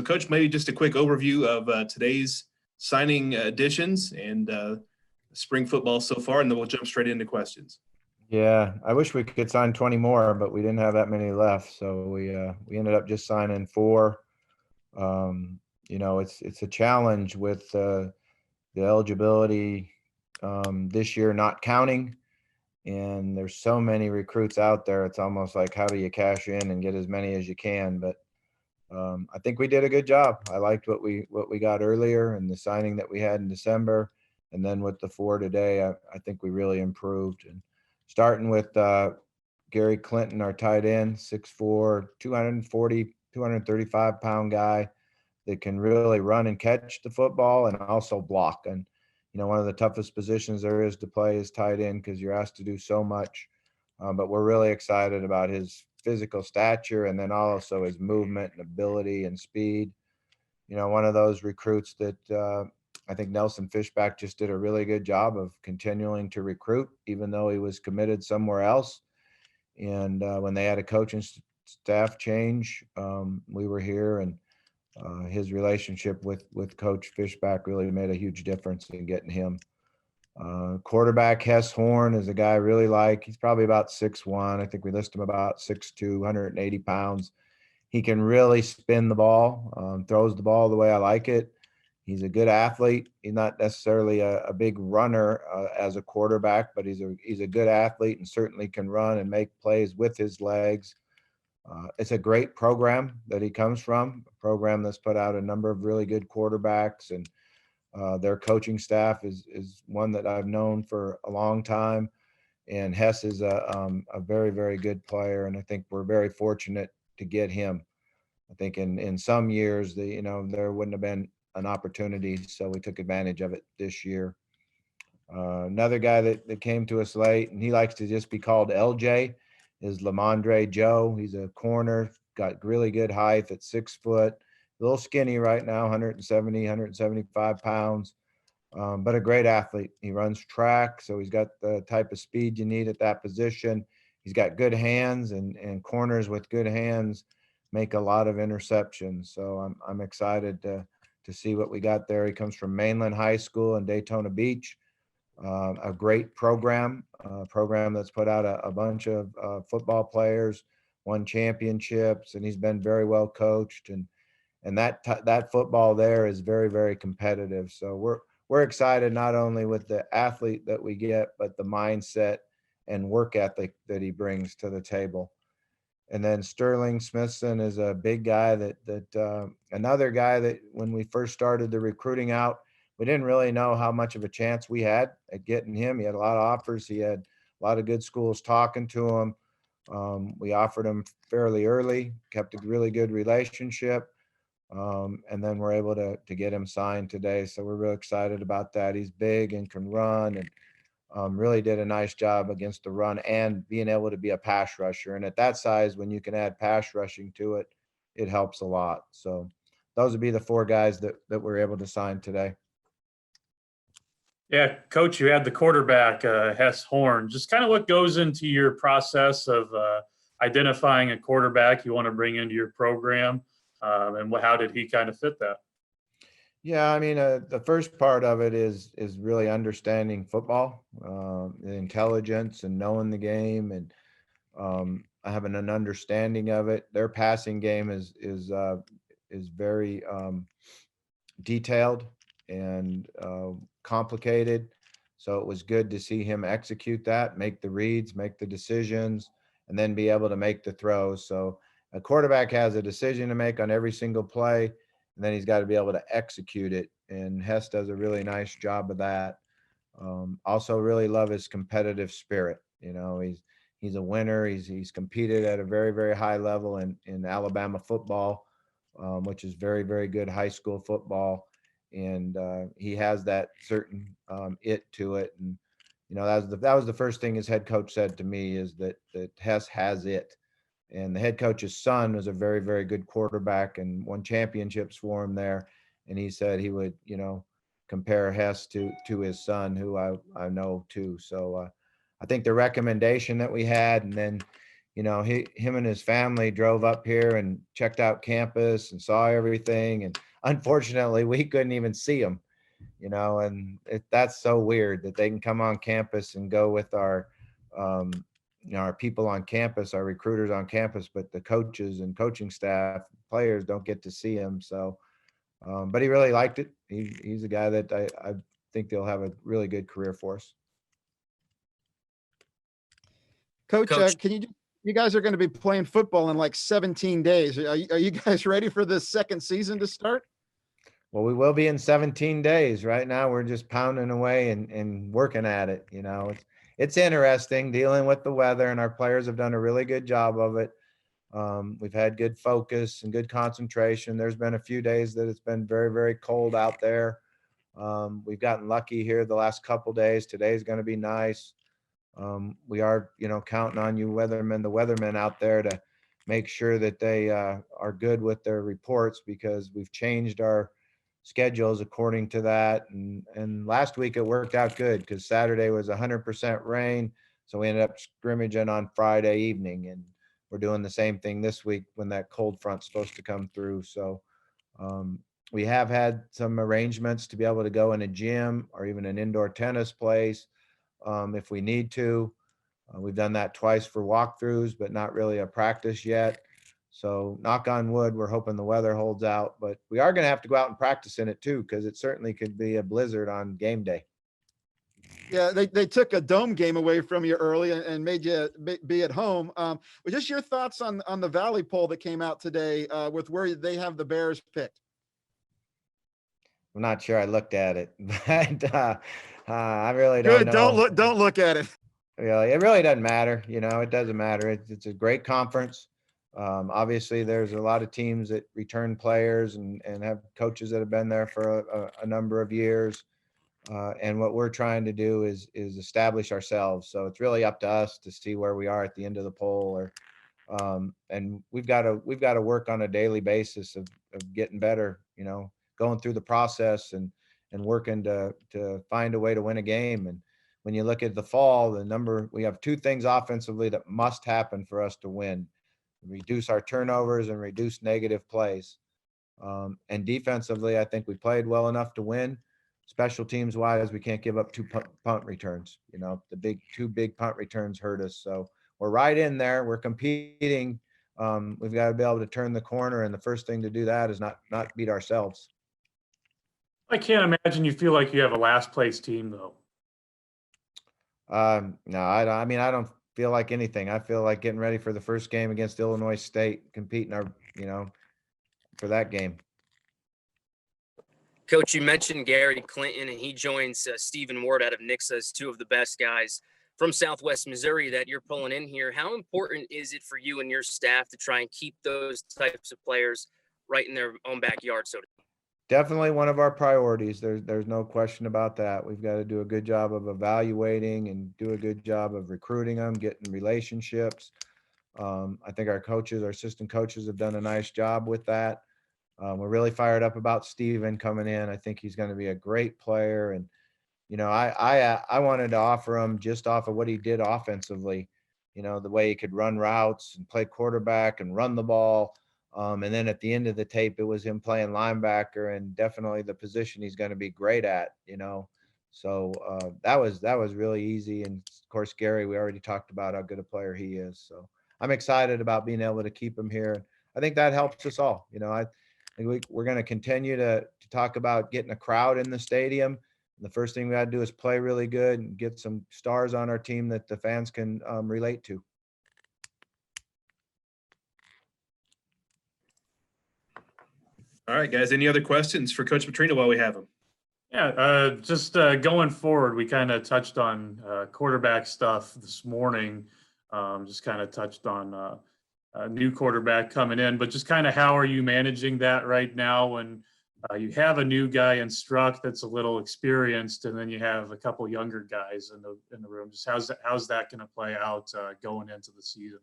Coach, maybe just a quick overview of today's signing additions and spring football so far, and then we'll jump straight into questions. Yeah, I wish we could sign 20 more, but we didn't have that many left, so we ended up just signing 4. It's a challenge with the eligibility this year not counting, and there's so many recruits out there. It's almost like, how do you cash in and get as many as you can? But I think we did a good job. I liked what we got earlier and the signing that we had in December, and then with the 4 today, I think we really improved. And starting with Gary Clinton, our tight end, 6'4", 235-pound guy that can really run and catch the football and also block. And one of the toughest positions there is to play is tight end because you're asked to do so much. But we're really excited about his physical stature and then also his movement and ability and speed. One of those recruits that I think Nelson Fishback just did a really good job of continuing to recruit, even though he was committed somewhere else. And when they had a coaching staff change, we were here, and his relationship with Coach Fishback really made a huge difference in getting him. Quarterback Hess Horn is a guy I really like. He's probably about 6'1". I think we list him about 6'2", 180 pounds. He can really spin the ball, throws the ball the way I like it. He's a good athlete. He's not necessarily a big runner as a quarterback, but he's a good athlete and certainly can run and make plays with his legs. It's a great program that he comes from, a program that's put out a number of really good quarterbacks, and their coaching staff is one that I've known for a long time. And Hess is a very, very good player, and I think we're very fortunate to get him. I think in some years, there wouldn't have been an opportunity, so we took advantage of it this year. Another guy that came to us late, and he likes to just be called LJ, is Lamondre Joe. He's a corner, got really good height at 6 foot, a little skinny right now, 170, 175 pounds, but a great athlete. He runs track, so he's got the type of speed you need at that position. He's got good hands, and corners with good hands make a lot of interceptions. So I'm excited to see what we got there. He comes from Mainland High School in Daytona Beach, a great program that's put out a bunch of football players, won championships, and he's been very well coached. And that football there is very, very competitive. So we're excited not only with the athlete that we get, but the mindset and work ethic that he brings to the table. And then Sterling Smithson is a big guy that another guy that when we first started the recruiting out, we didn't really know how much of a chance we had at getting him. He had a lot of offers. He had a lot of good schools talking to him. We offered him fairly early, kept a really good relationship. And then we're able to get him signed today. So we're real excited about that. He's big and can run, and really did a nice job against the run and being able to be a pass rusher. And at that size, when you can add pass rushing to it, it helps a lot. So those would be the 4 guys that we're able to sign today. Yeah, Coach, you had the quarterback, Hess Horn. Just kind of what goes into your process of identifying a quarterback you want to bring into your program, and how did he kind of fit that? Yeah, I mean, the first part of it is really understanding football, the intelligence and knowing the game, and having an understanding of it. Their passing game is very detailed and complicated. So it was good to see him execute that, make the reads, make the decisions, and then be able to make the throws. So a quarterback has a decision to make on every single play, and then he's got to be able to execute it. And Hess does a really nice job of that. Also really love his competitive spirit. He's a winner. He's competed at a very, very high level in Alabama football, which is very, very good high school football. And he has that certain it to it. And, that was the first thing his head coach said to me, is that Hess has it. And the head coach's son was a very, very good quarterback and won championships for him there. And he said he would, compare Hess to his son, who I know too. So I think the recommendation that we had, and then, him and his family drove up here and checked out campus and saw everything. And unfortunately, we couldn't even see him, and that's so weird that they can come on campus and go with our people on campus, our recruiters on campus, but the coaches and coaching staff, players don't get to see him. So, but he really liked it. He's a guy that I think they'll have a really good career for us. Coach, you guys are going to be playing football in like 17 days. Are you guys ready for the second season to start? Well, we will be in 17 days. Right now, we're just pounding away and working at it. It's interesting dealing with the weather, and our players have done a really good job of it. We've had good focus and good concentration. There's been a few days that it's been very, very cold out there. We've gotten lucky here the last couple days. Today's going to be nice. We are, counting on you the weathermen out there to make sure that they are good with their reports, because we've changed our schedules according to that. And last week it worked out good because Saturday was 100% rain. So we ended up scrimmaging on Friday evening, and we're doing the same thing this week when that cold front's supposed to come through. So we have had some arrangements to be able to go in a gym or even an indoor tennis place if we need to. We've done that twice for walkthroughs, but not really a practice yet. So knock on wood, we're hoping the weather holds out, but we are going to have to go out and practice in it too, because it certainly could be a blizzard on game day. Yeah, they took a dome game away from you early and made you be at home. Well, just your thoughts on the Valley poll that came out today with where they have the Bears picked. I'm not sure I looked at it, but I really don't Good. know. Don't look at it. Really, it really doesn't matter. It doesn't matter. It's a great conference. Obviously, there's a lot of teams that return players and have coaches that have been there for a number of years. And what we're trying to do is establish ourselves. So it's really up to us to see where we are at the end of the poll, and we've got to work on a daily basis of getting better. Going through the process and working to find a way to win a game. And when you look at the fall, we have two things offensively that must happen for us to win: reduce our turnovers and reduce negative plays. And defensively, I think we played well enough to win. Special teams wise, we can't give up two punt returns. The two big punt returns hurt us. So we're right in there. We're competing. We've got to be able to turn the corner. And the first thing to do that is not beat ourselves. I can't imagine you feel like you have a last place team though. No, I mean, I don't feel like anything. I feel like getting ready for the first game against Illinois State, competing for that game. Coach, you mentioned Gary Clinton, and he joins Stephen Ward out of Nixa as two of the best guys from Southwest Missouri that you're pulling in here. How important is it for you and your staff to try and keep those types of players right in their own backyard? Definitely one of our priorities. There's no question about that. We've got to do a good job of evaluating and do a good job of recruiting them, getting relationships. I think our assistant coaches have done a nice job with that. We're really fired up about Steven coming in. I think he's going to be a great player. And, I wanted to offer him just off of what he did offensively, the way he could run routes and play quarterback and run the ball. And then at the end of the tape, it was him playing linebacker, and definitely the position he's going to be great at, So that was really easy. And of course, Gary, we already talked about how good a player he is. So I'm excited about being able to keep him here. I think that helps us all. I think we're going to continue to talk about getting a crowd in the stadium. And the first thing we got to do is play really good and get some stars on our team that the fans can relate to. All right, guys. Any other questions for Coach Petrino while we have him? Yeah, just going forward, we kind of touched on quarterback stuff this morning. Just kind of touched on a new quarterback coming in, but just kind of how are you managing that right now when you have a new guy in Struck that's a little experienced, and then you have a couple younger guys in the room? Just how's that going to play out going into the season?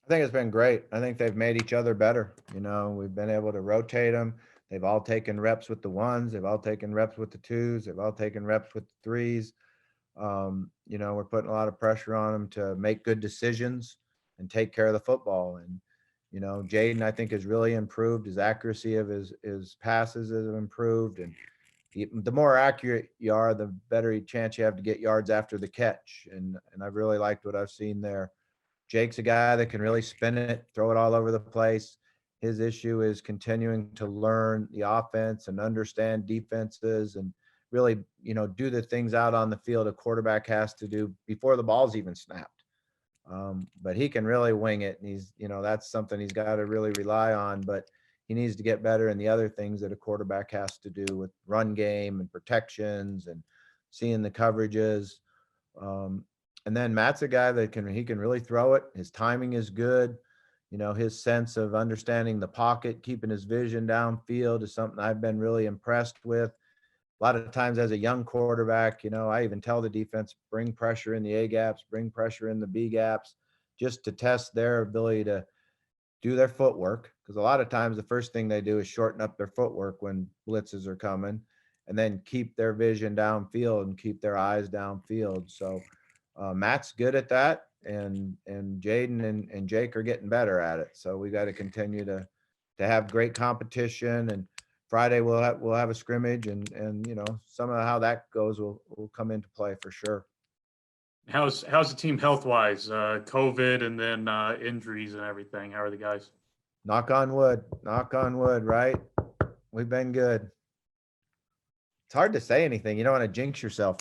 I think it's been great. I think they've made each other better. We've been able to rotate them. They've all taken reps with the ones. They've all taken reps with the twos. They've all taken reps with the threes. We're putting a lot of pressure on them to make good decisions. and take care of the football. And, you know, Jaden, I think, has really improved. His accuracy of his passes has improved. And the more accurate you are, the better chance you have to get yards after the catch. And I've really liked what I've seen there. Jake's a guy that can really spin it, throw it all over the place. His issue is continuing to learn the offense and understand defenses and really, you know, do the things out on the field a quarterback has to do before the ball's even snapped. But he can really wing it, and he's, you know, that's something he's got to really rely on. But he needs to get better in the other things that a quarterback has to do with run game and protections and seeing the coverages. And then Matt's a guy that he can really throw it. His timing is good. You know, his sense of understanding the pocket, keeping his vision downfield is something I've been really impressed with. A lot of times as a young quarterback, you know, I even tell the defense, bring pressure in the A gaps, bring pressure in the B gaps, just to test their ability to do their footwork. Because a lot of times the first thing they do is shorten up their footwork when blitzes are coming, and then keep their vision downfield and keep their eyes downfield. So Matt's good at that, and Jaden and Jake are getting better at it. So we got to continue to have great competition. And Friday we'll have a scrimmage, and you know, some of how that goes will come into play for sure. How's the team health wise? COVID and then injuries and everything. How are the guys? Knock on wood, right? We've been good. It's hard to say anything. You don't want to jinx yourself.